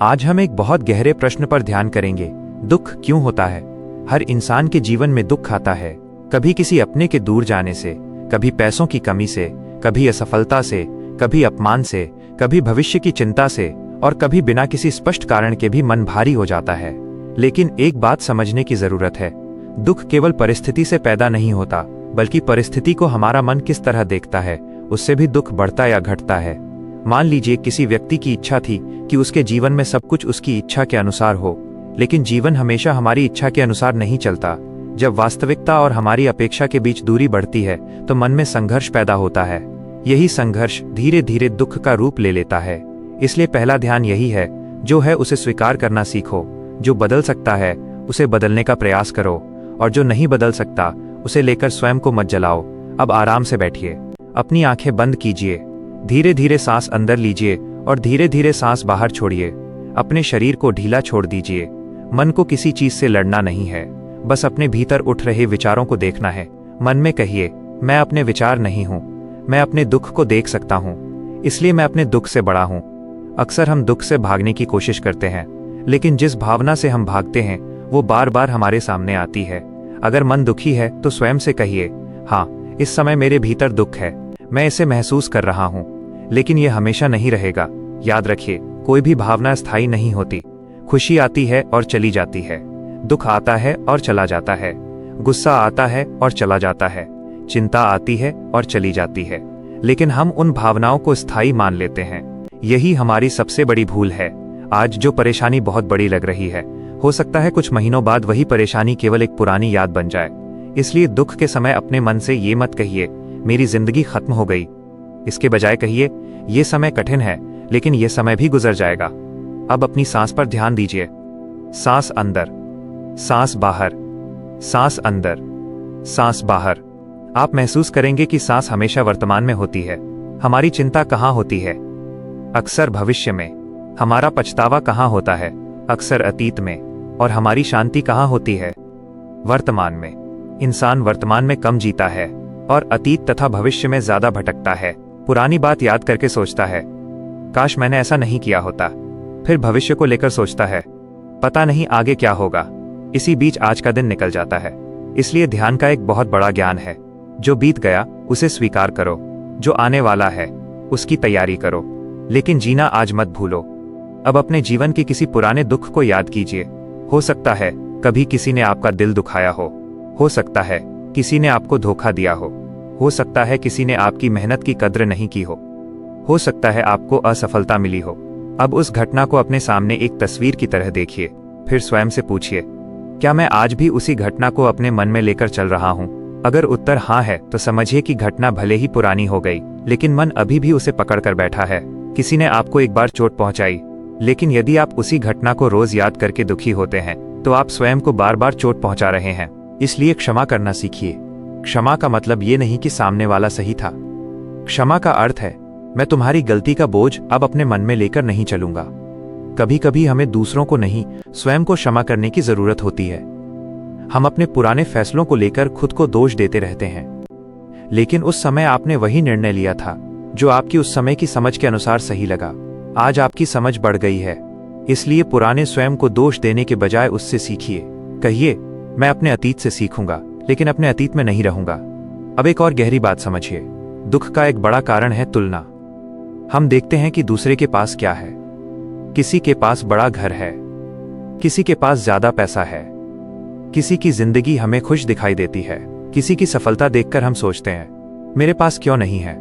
आज हम एक बहुत गहरे प्रश्न पर ध्यान करेंगे। दुख क्यों होता है? हर इंसान के जीवन में दुख आता है, कभी किसी अपने के दूर जाने से, कभी पैसों की कमी से, कभी असफलता से, कभी अपमान से, कभी भविष्य की चिंता से, और कभी बिना किसी स्पष्ट कारण के भी मन भारी हो जाता है। लेकिन एक बात समझने की जरूरत है, दुख केवल परिस्थिति से पैदा नहीं होता, बल्कि परिस्थिति को हमारा मन किस तरह देखता है, उससे भी दुख बढ़ता या घटता है। मान लीजिए किसी व्यक्ति की इच्छा थी कि उसके जीवन में सब कुछ उसकी इच्छा के अनुसार हो, लेकिन जीवन हमेशा हमारी इच्छा के अनुसार नहीं चलता। जब वास्तविकता और हमारी अपेक्षा के बीच दूरी बढ़ती है तो मन में संघर्ष पैदा होता है। यही संघर्ष धीरे धीरे दुख का रूप ले लेता है। इसलिए पहला ध्यान यही है, जो है उसे स्वीकार करना सीखो। जो बदल सकता है उसे बदलने का प्रयास करो, और जो नहीं बदल सकता उसे लेकर स्वयं को मत जलाओ। अब आराम से बैठिए, अपनी आंखें बंद कीजिए, धीरे धीरे सांस अंदर लीजिए और धीरे धीरे सांस बाहर छोड़िए। अपने शरीर को ढीला छोड़ दीजिए। मन को किसी चीज से लड़ना नहीं है, बस अपने भीतर उठ रहे विचारों को देखना है। मन में कहिए, मैं अपने विचार नहीं हूं, मैं अपने दुख को देख सकता हूं, इसलिए मैं अपने दुख से बड़ा हूं। अक्सर हम दुख से भागने की कोशिश करते हैं, लेकिन जिस भावना से हम भागते हैं वो बार बार हमारे सामने आती है। अगर मन दुखी है तो स्वयं से कहिए, हाँ, इस समय मेरे भीतर दुख है, मैं इसे महसूस कर रहा हूं, लेकिन यह हमेशा नहीं रहेगा। याद रखिए, कोई भी भावना स्थायी नहीं होती। खुशी आती है और चली जाती है, दुख आता है और चला जाता है, गुस्सा आता है और चला जाता है, चिंता आती है और चली जाती है, लेकिन हम उन भावनाओं को स्थायी मान लेते हैं। यही हमारी सबसे बड़ी भूल है। आज जो परेशानी बहुत बड़ी लग रही है, हो सकता है कुछ महीनों बाद वही परेशानी केवल एक पुरानी याद बन जाए। इसलिए दुख के समय अपने मन से ये मत कहिए, मेरी जिंदगी खत्म हो गई। इसके बजाय कहिए, ये समय कठिन है, लेकिन यह समय भी गुजर जाएगा। अब अपनी सांस पर ध्यान दीजिए। सांस अंदर, सांस बाहर, सांस अंदर, सांस बाहर। आप महसूस करेंगे कि सांस हमेशा वर्तमान में होती है। हमारी चिंता कहाँ होती है? अक्सर भविष्य में। हमारा पछतावा कहाँ होता है? अक्सर अतीत में। और हमारी शांति कहाँ होती है? वर्तमान में। इंसान वर्तमान में कम जीता है और अतीत तथा भविष्य में ज्यादा भटकता है। पुरानी बात याद करके सोचता है, काश मैंने ऐसा नहीं किया होता। फिर भविष्य को लेकर सोचता है, पता नहीं आगे क्या होगा। इसी बीच आज का दिन निकल जाता है। इसलिए ध्यान का एक बहुत बड़ा ज्ञान है, जो बीत गया उसे स्वीकार करो, जो आने वाला है उसकी तैयारी करो, लेकिन जीना आज मत भूलो। अब अपने जीवन के किसी पुराने दुख को याद कीजिए। हो सकता है कभी किसी ने आपका दिल दुखाया हो सकता है किसी ने आपको धोखा दिया हो सकता है किसी ने आपकी मेहनत की कद्र नहीं की हो सकता है आपको असफलता मिली हो। अब उस घटना को अपने सामने एक तस्वीर की तरह देखिए, फिर स्वयं से पूछिए, क्या मैं आज भी उसी घटना को अपने मन में लेकर चल रहा हूँ? अगर उत्तर हाँ है तो समझिए कि घटना भले ही पुरानी हो गई, लेकिन मन अभी भी उसे पकड़ कर बैठा है। किसी ने आपको एक बार चोट पहुंचाई, लेकिन यदि आप उसी घटना को रोज याद करके दुखी होते हैं तो आप स्वयं को बार बार चोट पहुंचा रहे हैं। इसलिए क्षमा करना सीखिए। क्षमा का मतलब ये नहीं कि सामने वाला सही था। क्षमा का अर्थ है, मैं तुम्हारी गलती का बोझ अब अपने मन में लेकर नहीं चलूंगा। कभी कभी हमें दूसरों को नहीं, स्वयं को क्षमा करने की जरूरत होती है। हम अपने पुराने फैसलों को लेकर खुद को दोष देते रहते हैं, लेकिन उस समय आपने वही निर्णय लिया था जो आपकी उस समय की समझ के अनुसार सही लगा। आज आपकी समझ बढ़ गई है, इसलिए पुराने स्वयं को दोष देने के बजाय उससे सीखिए। कहिए, मैं अपने अतीत से सीखूंगा, लेकिन अपने अतीत में नहीं रहूंगा। अब एक और गहरी बात समझिए। दुख का एक बड़ा कारण है तुलना। हम देखते हैं कि दूसरे के पास क्या है। किसी के पास बड़ा घर है, किसी के पास ज्यादा पैसा है, किसी की जिंदगी हमें खुश दिखाई देती है। किसी की सफलता देखकर हम सोचते हैं, मेरे पास क्यों नहीं है?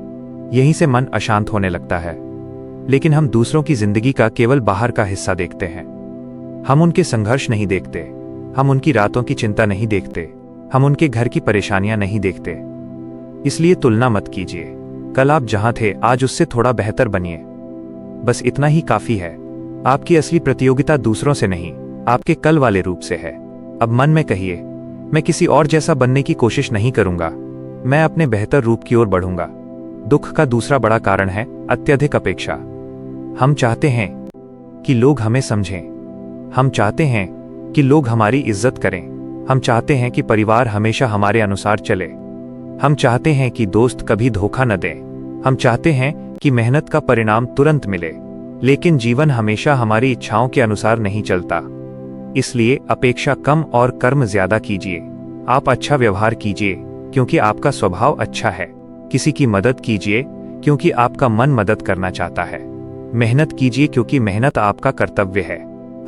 यहीं से मन अशांत होने लगता है। लेकिन हम दूसरों की जिंदगी का केवल बाहर का हिस्सा देखते हैं। हम उनके संघर्ष नहीं देखते, हम उनकी रातों की चिंता नहीं देखते, हम उनके घर की परेशानियां नहीं देखते। इसलिए तुलना मत कीजिए। कल आप जहां थे आज उससे थोड़ा बेहतर बनिए। बस इतना ही काफी है। आपकी असली प्रतियोगिता दूसरों से नहीं, आपके कल वाले रूप से है। अब मन में कहिए, मैं किसी और जैसा बनने की कोशिश नहीं करूंगा, मैं अपने बेहतर रूप की ओर बढ़ूंगा। दुख का दूसरा बड़ा कारण है अत्यधिक अपेक्षा। हम चाहते हैं कि लोग हमें समझें, हम चाहते हैं कि लोग हमारी इज्जत करें, हम चाहते हैं कि परिवार हमेशा हमारे अनुसार चले, हम चाहते हैं कि दोस्त कभी धोखा न दें, हम चाहते हैं कि मेहनत का परिणाम तुरंत मिले। लेकिन जीवन हमेशा हमारी इच्छाओं के अनुसार नहीं चलता। इसलिए अपेक्षा कम और कर्म ज्यादा कीजिए। आप अच्छा व्यवहार कीजिए क्योंकि आपका स्वभाव अच्छा है। किसी की मदद कीजिए क्योंकि आपका मन मदद करना चाहता है। मेहनत कीजिए क्योंकि मेहनत आपका कर्तव्य है।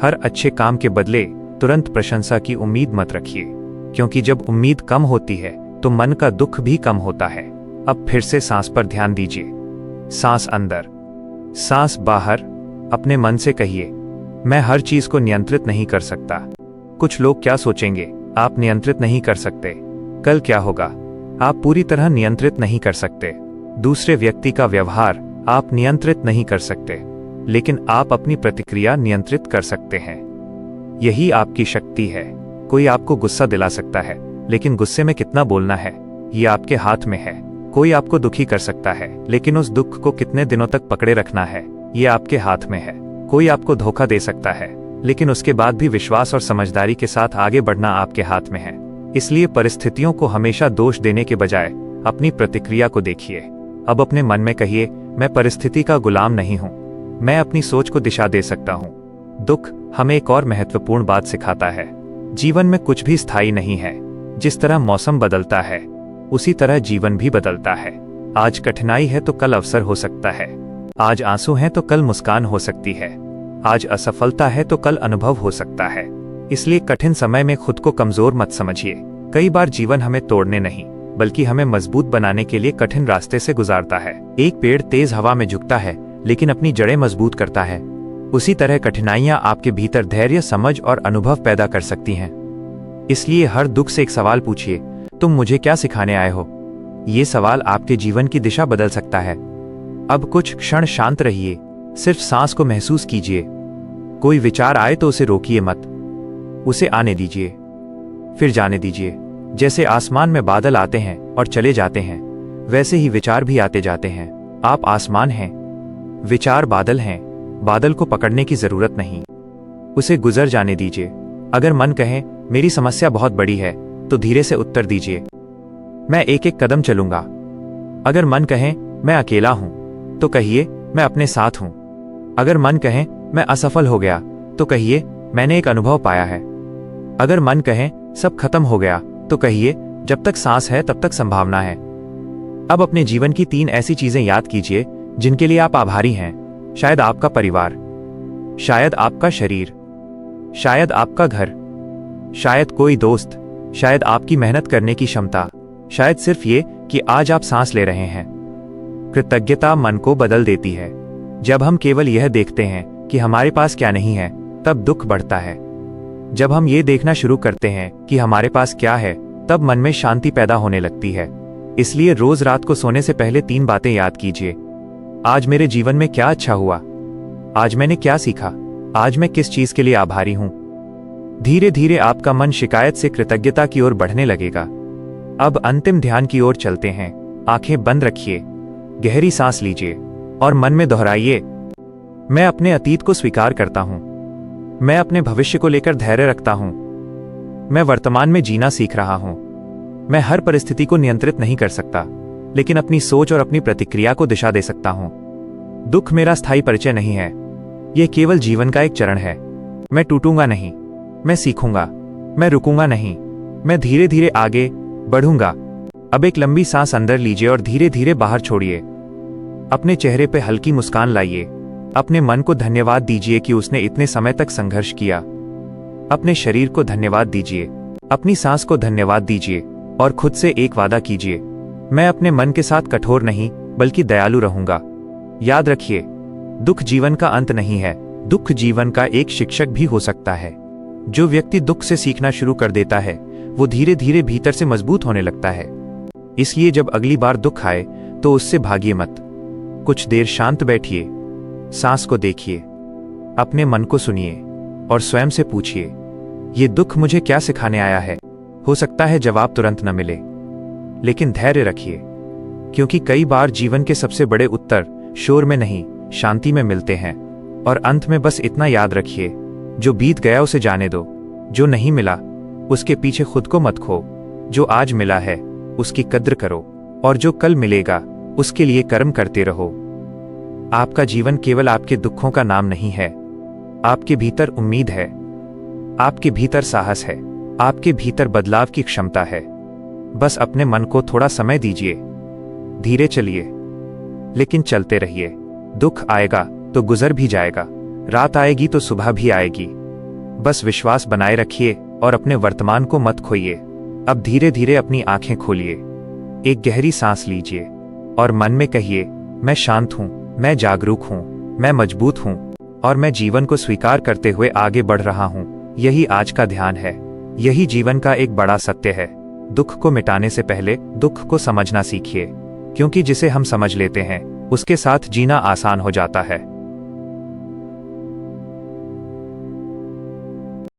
हर अच्छे काम के बदले तुरंत प्रशंसा की उम्मीद मत रखिए, क्योंकि जब उम्मीद कम होती है तो मन का दुख भी कम होता है। अब फिर से सांस पर ध्यान दीजिए। सांस अंदर, सांस बाहर। अपने मन से कहिए, मैं हर चीज को नियंत्रित नहीं कर सकता। कुछ लोग क्या सोचेंगे, आप नियंत्रित नहीं कर सकते। कल क्या होगा, आप पूरी तरह नियंत्रित नहीं कर सकते। दूसरे व्यक्ति का व्यवहार आप नियंत्रित नहीं कर सकते, लेकिन आप अपनी प्रतिक्रिया नियंत्रित कर सकते हैं। यही आपकी शक्ति है। कोई आपको गुस्सा दिला सकता है, लेकिन गुस्से में कितना बोलना है ये आपके हाथ में है। कोई आपको दुखी कर सकता है, लेकिन उस दुख को कितने दिनों तक पकड़े रखना है ये आपके हाथ में है। कोई आपको धोखा दे सकता है, लेकिन उसके बाद भी विश्वास और समझदारी के साथ आगे बढ़ना आपके हाथ में है। इसलिए परिस्थितियों को हमेशा दोष देने के बजाय अपनी प्रतिक्रिया को देखिए। अब अपने मन में कहिए, मैं परिस्थिति का गुलाम नहीं हूं, मैं अपनी सोच को दिशा दे सकता हूं। दुख हमें एक और महत्वपूर्ण बात सिखाता है, जीवन में कुछ भी स्थायी नहीं है। जिस तरह मौसम बदलता है उसी तरह जीवन भी बदलता है। आज कठिनाई है तो कल अवसर हो सकता है। आज आंसू हैं तो कल मुस्कान हो सकती है। आज असफलता है तो कल अनुभव हो सकता है। इसलिए कठिन समय में खुद को कमजोर मत समझिए। कई बार जीवन हमें तोड़ने नहीं बल्कि हमें मजबूत बनाने के लिए कठिन रास्ते से गुजारता है। एक पेड़ तेज हवा में झुकता है लेकिन अपनी जड़ें मजबूत करता है। उसी तरह कठिनाइयां आपके भीतर धैर्य, समझ और अनुभव पैदा कर सकती हैं। इसलिए हर दुख से एक सवाल पूछिए, तुम मुझे क्या सिखाने आए हो? ये सवाल आपके जीवन की दिशा बदल सकता है। अब कुछ क्षण शांत रहिए, सिर्फ सांस को महसूस कीजिए। कोई विचार आए तो उसे रोकिए मत, उसे आने दीजिए, फिर जाने दीजिए। जैसे आसमान में बादल आते हैं और चले जाते हैं, वैसे ही विचार भी आते जाते हैं। आप आसमान हैं, विचार बादल हैं। बादल को पकड़ने की जरूरत नहीं, उसे गुजर जाने दीजिए। अगर मन कहे मेरी समस्या बहुत बड़ी है तो धीरे से उत्तर दीजिए, मैं एक एक कदम चलूंगा। अगर मन कहे मैं अकेला हूं तो कहिए मैं अपने साथ हूं। अगर मन कहे मैं असफल हो गया तो कहिए मैंने एक अनुभव पाया है। अगर मन कहे सब खत्म हो गया तो कहिए जब तक सांस है तब तक संभावना है। अब अपने जीवन की 3 ऐसी चीजें याद कीजिए जिनके लिए आप आभारी हैं। शायद आपका परिवार, शायद आपका शरीर, शायद आपका घर, शायद कोई दोस्त, शायद आपकी मेहनत करने की क्षमता, शायद सिर्फ ये कि आज आप सांस ले रहे हैं। कृतज्ञता मन को बदल देती है। जब हम केवल यह देखते हैं कि हमारे पास क्या नहीं है, तब दुख बढ़ता है। जब हम ये देखना शुरू करते हैं कि हमारे पास क्या है, तब मन में शांति पैदा होने लगती है। इसलिए रोज रात को सोने से पहले 3 बातें याद कीजिए। आज मेरे जीवन में क्या अच्छा हुआ, आज मैंने क्या सीखा, आज मैं किस चीज के लिए आभारी हूं। धीरे धीरे आपका मन शिकायत से कृतज्ञता की ओर बढ़ने लगेगा। अब अंतिम ध्यान की ओर चलते हैं। आंखें बंद रखिए, गहरी सांस लीजिए और मन में दोहराइए, मैं अपने अतीत को स्वीकार करता हूं, मैं अपने भविष्य को लेकर धैर्य रखता हूं, मैं वर्तमान में जीना सीख रहा हूं। मैं हर परिस्थिति को नियंत्रित नहीं कर सकता, लेकिन अपनी सोच और अपनी प्रतिक्रिया को दिशा दे सकता हूं। दुख मेरा स्थायी परिचय नहीं है, यह केवल जीवन का एक चरण है। मैं टूटूंगा नहीं, मैं सीखूंगा, मैं रुकूंगा नहीं, मैं धीरे धीरे आगे बढ़ूंगा। अब एक लंबी सांस अंदर लीजिए और धीरे धीरे बाहर छोड़िए। अपने चेहरे पे हल्की मुस्कान लाइए। अपने मन को धन्यवाद दीजिए कि उसने इतने समय तक संघर्ष किया। अपने शरीर को धन्यवाद दीजिए, अपनी सांस को धन्यवाद दीजिए और खुद से एक वादा कीजिए, मैं अपने मन के साथ कठोर नहीं बल्कि दयालु रहूंगा। याद रखिए, दुख जीवन का अंत नहीं है, दुख जीवन का एक शिक्षक भी हो सकता है। जो व्यक्ति दुख से सीखना शुरू कर देता है वो धीरे धीरे भीतर से मजबूत होने लगता है। इसलिए जब अगली बार दुख आए तो उससे भागिए मत। कुछ देर शांत बैठिए, सांस को देखिए, अपने मन को सुनिए और स्वयं से पूछिए, ये दुख मुझे क्या सिखाने आया है? हो सकता है जवाब तुरंत न मिले, लेकिन धैर्य रखिए, क्योंकि कई बार जीवन के सबसे बड़े उत्तर शोर में नहीं, शांति में मिलते हैं। और अंत में बस इतना याद रखिए, जो बीत गया उसे जाने दो, जो नहीं मिला उसके पीछे खुद को मत खो, जो आज मिला है उसकी कद्र करो और जो कल मिलेगा उसके लिए कर्म करते रहो। आपका जीवन केवल आपके दुखों का नाम नहीं है। आपके भीतर उम्मीद है, आपके भीतर साहस है, आपके भीतर बदलाव की क्षमता है। बस अपने मन को थोड़ा समय दीजिए, धीरे चलिए, लेकिन चलते रहिए। दुख आएगा तो गुजर भी जाएगा, रात आएगी तो सुबह भी आएगी। बस विश्वास बनाए रखिए और अपने वर्तमान को मत खोइए। अब धीरे धीरे अपनी आंखें खोलिए, एक गहरी सांस लीजिए और मन में कहिए, मैं शांत हूं, मैं जागरूक हूं, मैं मजबूत हूं और मैं जीवन को स्वीकार करते हुए आगे बढ़ रहा हूं। यही आज का ध्यान है, यही जीवन का एक बड़ा सत्य है। दुख को मिटाने से पहले दुख को समझना सीखिए, क्योंकि जिसे हम समझ लेते हैं उसके साथ जीना आसान हो जाता है।